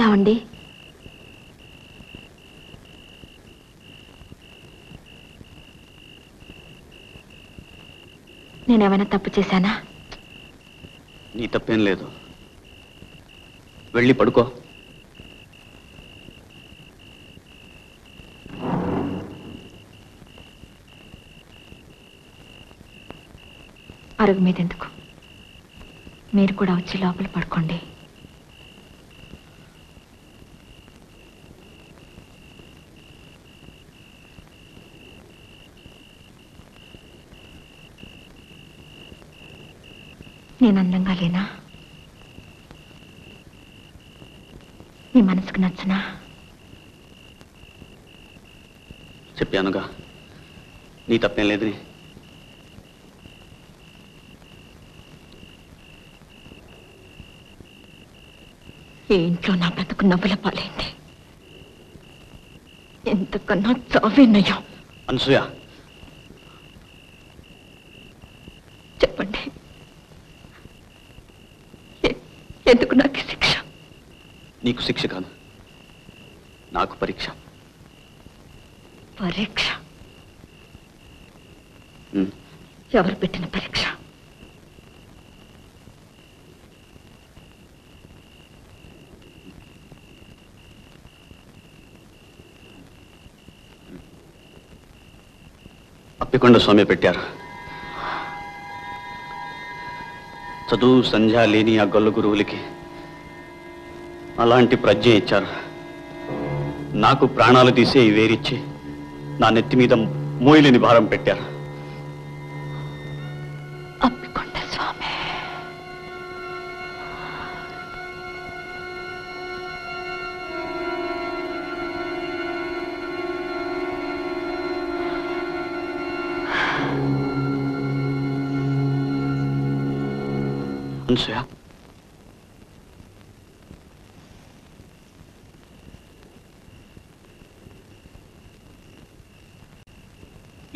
ఏమండి? నేనేమైనా తప్పు చేశానా? నీ తప్పేం లేదు. వెళ్ళి పడుకో. అరుగు మీద ఎందుకు? మీరు కూడా వచ్చి లోపల పడుకోండి. నేను అందంగా లేనా? నీ మనసుకు నచ్చనా? చెప్పానుగా, నీ తప్పేం లేదని. ఈ ఇంట్లో నా బ్రతుకు నవ్వుల పాలైంది. ఎంతకన్నా చావేనయ్యా. అనసూయ, చెప్పండి, ఎందుకు నాకు శిక్ష? నీకు శిక్ష కాదు, నాకు పరీక్ష. పరీక్ష? ఎవరు పెట్టిన పరీక్ష? అప్పికొండ స్వామి పెట్టారు. చదువు సంధ్య లేని ఆ గొల్ల గురువులకి అలాంటి ప్రజ్ఞ ఇచ్చారు. నాకు ప్రాణాలు తీసే ఈ వేరిచ్చి నా నెత్తి మీద మోయలేని భారం పెట్టారు. అప్పికొండ స్వామి. అనసూయ,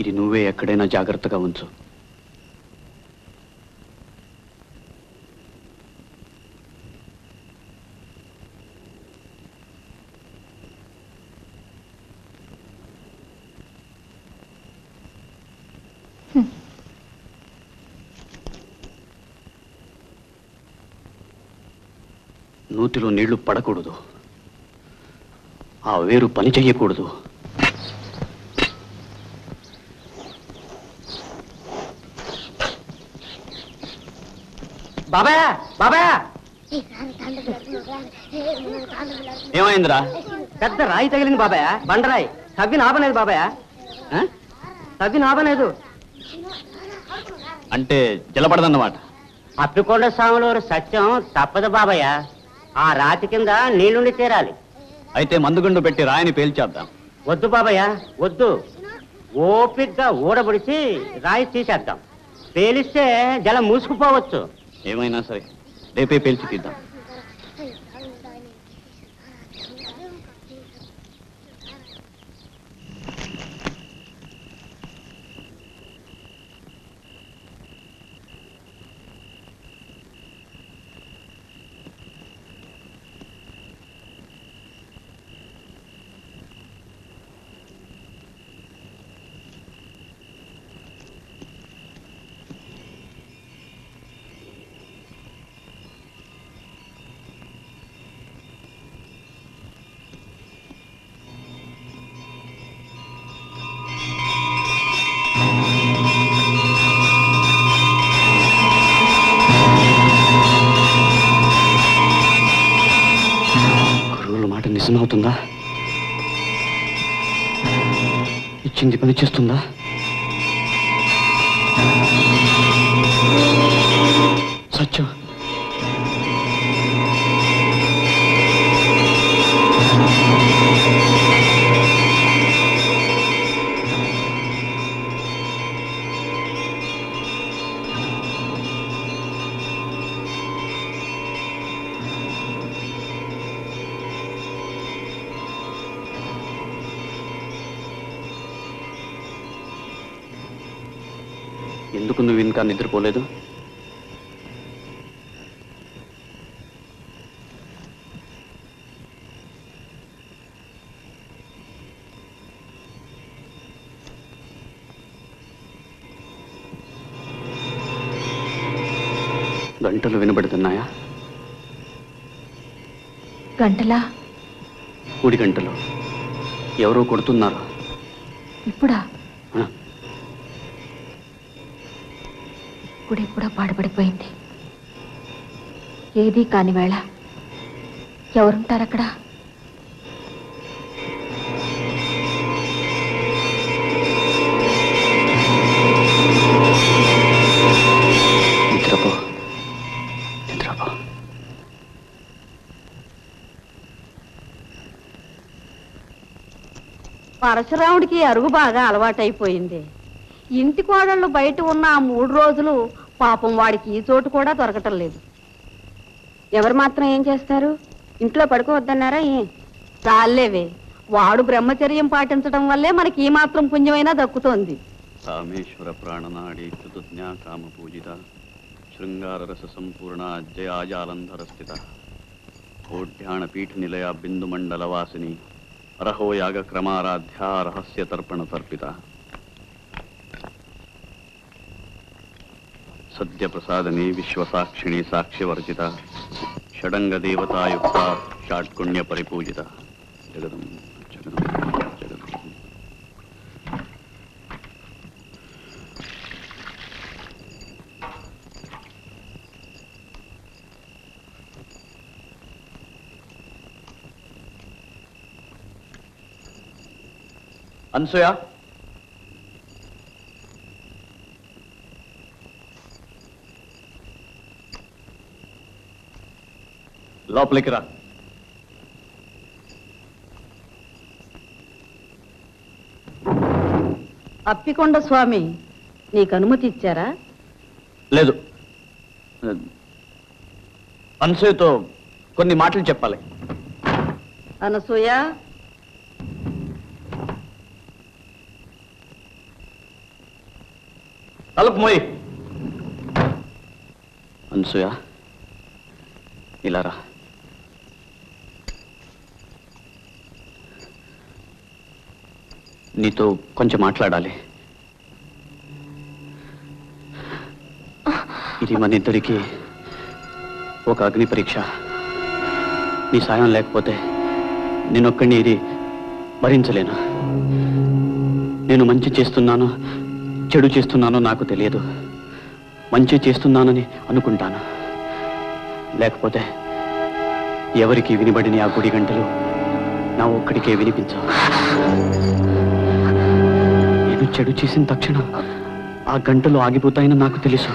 ఇది నువ్వే ఎక్కడైనా జాగ్రత్తగా ఉంచు. నూతిలో నీళ్లు పడకూడదు, ఆ వేరు పని చెయ్యకూడదు. బాబాయ్, బాబాయ్, ఏమైందిరా? పెద్ద రాయి తగిలింది బాబాయ్. బండరాయి. తవ్వి నాబలేదు బాబాయ్. తవ్వి నాబలేదు అంటే జలపడదన్నమాట. అప్పికొండ స్వాములూరు సత్యం తప్పదు బాబాయ్. ఆ రాతి కింద నీళ్లుండి తీరాలి. అయితే మందుగుండు పెట్టి రాయిని పేల్చేద్దాం. వద్దు బాబాయ్, వద్దు. ఓపిగ్గా ఊడబడిచి రాయి తీసేద్దాం. పేలిస్తే జలం మూసుకుపోవచ్చు. ఏమైనా సరే రేపే పేల్చి తీద్దాం. నిజమవుతుందా? ఇచ్చింది పని చేస్తుందా? సత్యం, ఎందుకు నువ్వు ఇంకా నిద్రపోలేదు? గంటలు వినబడుతున్నాయా? గంటలా? కూడి గంటలు. ఎవరో కొడుతున్నారు. ఇప్పుడా? ఆ, ఇప్పుడెప్పుడో పాడుపడిపోయింది. ఏదీ కాని వేళ ఎవరుంటారక్కడ? నిద్రపో, నిద్రపో. పరశురాముడికి అరుగు బాగా అలవాటైపోయింది. ఇంటి కోడళ్ళు బయట ఉన్న ఆ 3 రోజులు పాపం వాడికి ఈ చోటు కూడా దొరకటం లేదు. ఎవరు మాత్రం ఏం చేస్తారు? ఇంట్లో పడుకోవద్దన్నారా? చాలేవే, వాడు బ్రహ్మచర్యం పాటించడం వల్లే మనకి ఈ మాత్రం పుణ్యమైనా దక్కుతోంది. కామేశ్వర ప్రాణనాడి చతుజ్ఞా కామ పూజిత శృంగార రస సంపూర్ణ జయాజాలంధర స్థిత కోడ్యాణ పీఠ నిలయ బిందు మండల వాసిని అరహో యాగ క్రమారాధ్య రహస్య తర్పణ తర్పిత సద్య ప్రసాదనే విశ్వసాక్షిణి సాక్ష్యవర్జిత షడంగ దేవతాయుక్త షాట్కుణ్య పరిపూజిత జగదం జగదం జగదం. అనసూయ, లోపలికి రా. అప్పికొండ స్వామి నీకు అనుమతి ఇచ్చారా? లేదు, అనసూయతో కొన్ని మాటలు చెప్పాలి. అనసూయ, తలుపు మోయి. అనసూయ, ఇలా రా. నీతో కొంచెం మాట్లాడాలి. ఇది మన ఇద్దరికి ఒక అగ్ని పరీక్ష. నీ సాయం లేకపోతే నేనొక్కడిని ఇది భరించలేను. నేను మంచి చేస్తున్నాను, చెడు చేస్తున్నానో నాకు తెలియదు. మంచి చేస్తున్నానని అనుకుంటాను. లేకపోతే ఎవరికి వినబడిన ఆ గుడి గంటలు నా ఒక్కడికే వినిపించవు. నేను చెడు చేసిన తక్షణం ఆ గంటలు ఆగిపోతాయని నాకు తెలుసు.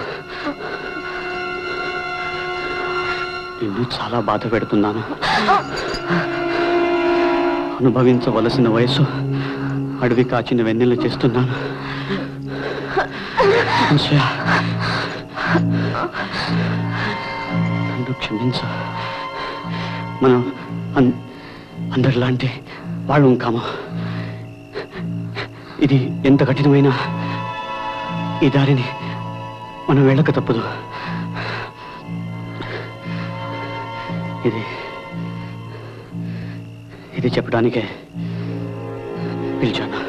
నిన్ను చాలా బాధ పెడుతున్నాను. అనుభవించవలసిన వయసు అడవి కాచిన వెన్నెల చేస్తున్నాను. నన్ను క్షమించు. మనం అందరిలాంటి వాళ్ళు కాము. ఇది ఎంత కఠినమైనా ఈ దారిని మనం వెళ్ళక తప్పదు. ఇది చెప్పడానికే పిలిచాను.